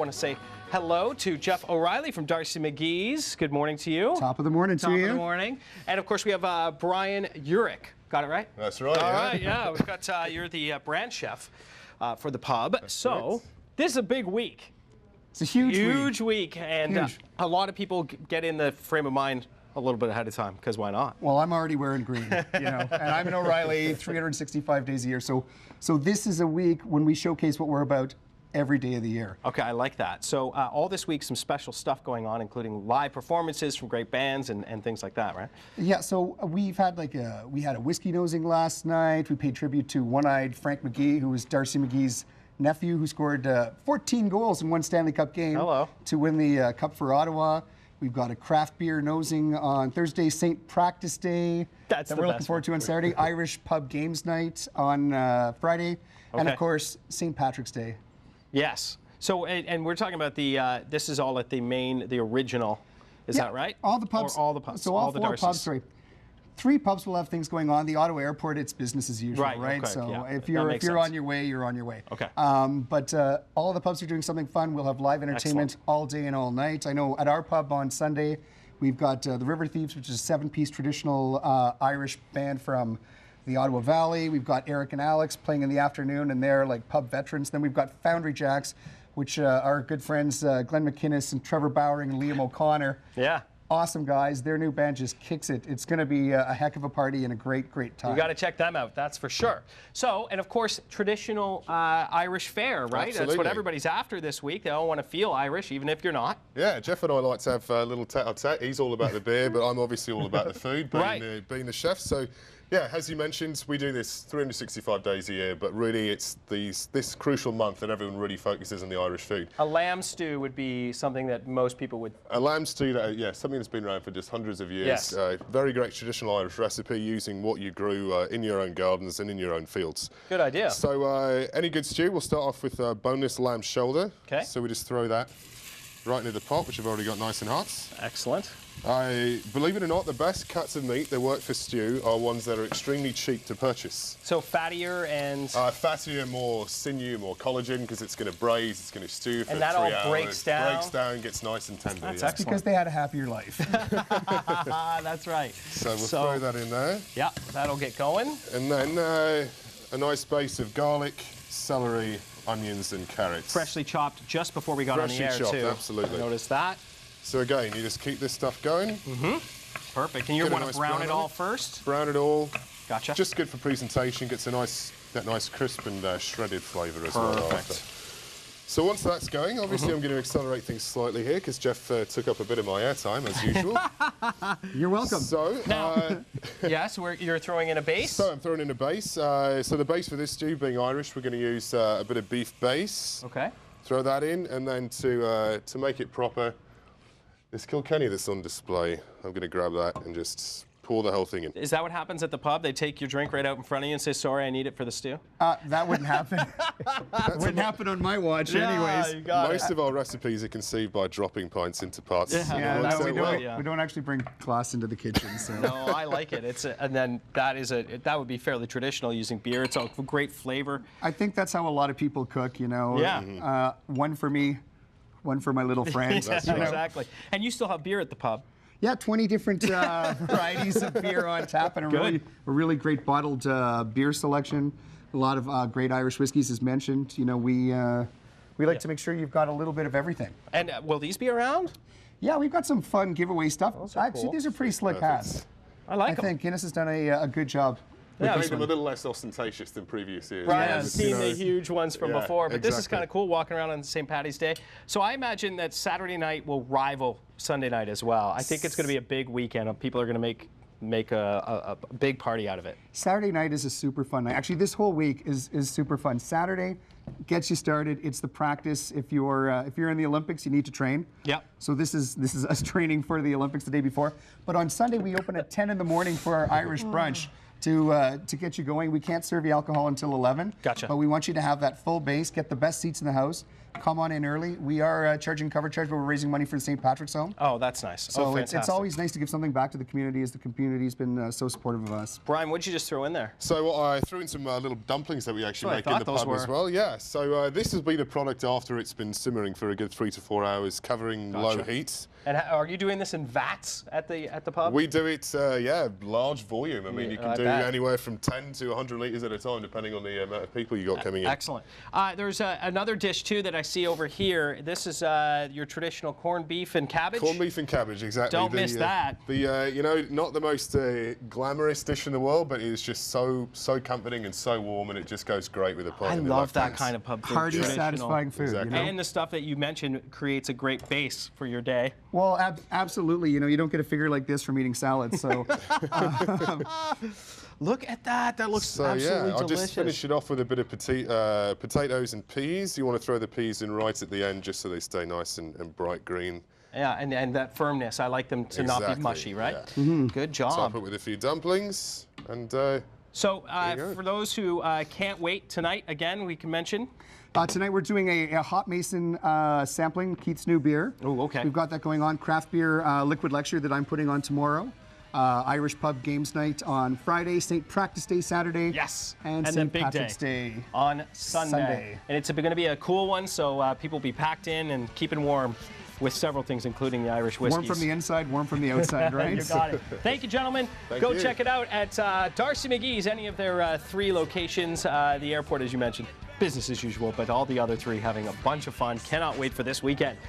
want to say hello to Jeff O'Reilly from Darcy McGees. Good morning to you. Top of the morning to you. Top of the morning. And of course we have Bryan Juryk. Got it right? That's right. All right, yeah. We've got you're the brand chef for the pub. That's correct. This is a big week. It's a huge week. And a lot of people get in the frame of mind a little bit ahead of time, because why not? Well, I'm already wearing green, you know, and I'm an O'Reilly 365 days a year. So this is a week when we showcase what we're about every day of the year. Okay, I like that. So all this week, some special stuff going on, including live performances from great bands and things like that, right? Yeah, so we've had we had a whiskey nosing last night. We paid tribute to one-eyed Frank McGee, who was Darcy McGee's nephew, who scored 14 goals in one Stanley Cup game to win the Cup for Ottawa. We've got a craft beer nosing on Thursday, St. Practice Day. That we're looking forward to on Saturday. Irish Pub Games Night on Friday. Okay. And of course, St. Patrick's Day. Yes. So, and we're talking about this is all at the original, is that right? All the pubs. Or all the pubs. So all four pubs, sorry. 3 pubs will have things going on. The Ottawa Airport, it's business as usual, right? Okay, so yeah, if you're on your way, you're on your way. Okay. But all the pubs are doing something fun. We'll have live entertainment all day and all night. I know at our pub on Sunday, we've got the River Thieves, which is a 7-piece traditional Irish band from the Ottawa Valley. We've got Eric and Alex playing in the afternoon, and they're like pub veterans. Then we've got Foundry Jacks, which are good friends, Glenn McInnes and Trevor Bowering and Liam O'Connor. Yeah. Awesome guys. Their new band just kicks it. It's going to be a heck of a party and a great time. You got to check them out, that's for sure. So, and of course, traditional Irish fare, right? Absolutely. That's what everybody's after this week. They all want to feel Irish, even if you're not. Yeah, Jeff and I like to have a little tete-a-tete. He's all about the beer, but I'm obviously all about the food, being the chef. So, yeah, as you mentioned, we do this 365 days a year, but really it's this crucial month that everyone really focuses on the Irish food. A lamb stew would be something that most people would... A lamb stew, something that's been around for just hundreds of years. Yes. Very great traditional Irish recipe using what you grew in your own gardens and in your own fields. Good idea. So any good stew, we'll start off with boneless lamb shoulder. Okay. So we just throw that right into the pot, which I've already got nice and hot. Excellent. Believe it or not, the best cuts of meat that work for stew are ones that are extremely cheap to purchase. So fattier and... fattier, more sinew, more collagen, because it's going to braise, it's going to stew for 3 hours. And that all breaks down? Breaks down, gets nice and tender. That's because they had a happier life. That's right. So we'll throw that in there. Yeah, that'll get going. And then a nice base of garlic, celery, onions and carrots. Freshly chopped just before we got on the air, Freshly chopped, absolutely. Notice that. So again, you just keep this stuff going. Mm-hmm. Perfect. And you want to brown it all first? Brown it all. Gotcha. Just good for presentation. Gets that nice crisp and shredded flavour as well. Perfect. So once that's going, obviously I'm going to accelerate things slightly here because Jeff took up a bit of my airtime as usual. You're welcome. So now, yes, you're throwing in a base. So I'm throwing in a base. So the base for this stew, being Irish, we're going to use a bit of beef base. Okay. Throw that in, and then to make it proper. This Kilkenny that's on display, I'm going to grab that and just pour the whole thing in. Is that what happens at the pub? They take your drink right out in front of you and say, sorry, I need it for the stew? That wouldn't happen. That wouldn't happen on my watch anyways. Most of our recipes are conceived by dropping pints into pots. We don't actually bring glass into the kitchen. So. No, I like it. And then that would be fairly traditional using beer. It's a great flavor. I think that's how a lot do cook, you know. Yeah. One for me, one for my little friend. Yes, exactly. And you still have beer at the pub? Yeah, 20 different varieties of beer on tap, and a really great bottled beer selection. A lot of great Irish whiskeys, as mentioned. You know, we like to make sure you've got a little bit of everything. And will these be around? Yeah, we've got some fun giveaway stuff. Actually, cool. These are pretty slick hats. I like them. I think Guinness has done a good job. Yeah, made them a little less ostentatious than previous years. Right, I've seen the huge ones from before, but this is kind of cool walking around on St. Paddy's Day. So I imagine that Saturday night will rival Sunday night as well. I think it's going to be a big weekend. People are going to make a big party out of it. Saturday night is a super fun night. Actually, this whole week is super fun. Saturday gets you started. It's the practice. If you're in the Olympics, you need to train. Yep. So this is us training for the Olympics the day before. But on Sunday we open at 10 in the morning for our Irish brunch. To get you going. We can't serve you alcohol until 11. Gotcha. But we want you to have that full base, get the best seats in the house. come on in early. We are charging cover charge, but we're raising money for the St. Patrick's Home. Oh, that's nice. So it's always nice to give something back to the community, as the community's been so supportive of us. Brian, what did you just throw in there? So I threw in some little dumplings that we actually make in the pub as well. Yeah, so this has been a product after it's been simmering for a good 3 to 4 hours, covering low heat. And are you doing this in vats at the pub? We do it, yeah, large volume. I mean, you can do anywhere from 10 to 100 litres at a time, depending on the amount of people you got coming in. Excellent. There's another dish, too, that I see over here. This is your traditional corned beef and cabbage. Corned beef and cabbage, exactly. Don't miss that. You know, not the most glamorous dish in the world, but it is just so comforting and so warm, and it just goes great with a pint. I love that kind of pub food. Hearty, satisfying food. Exactly. You know? And the stuff that you mentioned creates a great base for your day. Well, absolutely. You know, you don't get a figure like this from eating salads. So, look at that. That looks absolutely delicious. I'll just finish it off with a bit of potatoes and peas. You want to throw the peas in right at the end, just so they stay nice and bright green. Yeah, and that firmness. I like them to not be mushy, right? Yeah. Good job. Top it with a few dumplings, and so for those who can't wait tonight, again, we can mention. Tonight we're doing a Hot Mason sampling, Keith's new beer. Oh, okay. We've got that going on. Craft beer liquid lecture that I'm putting on tomorrow. Irish pub games night on Friday, St. Practice Day Saturday. Yes. And St. then big Patrick's Day on Sunday. And it's going to be a cool one, so people will be packed in and keeping warm with several things, including the Irish whiskeys. Warm from the inside, warm from the outside, right? You got it. Thank you, gentlemen. Go check it out at Darcy McGees, any of their 3 locations. The airport, as you mentioned, business as usual, but all the other 3 having a bunch of fun. Cannot wait for this weekend.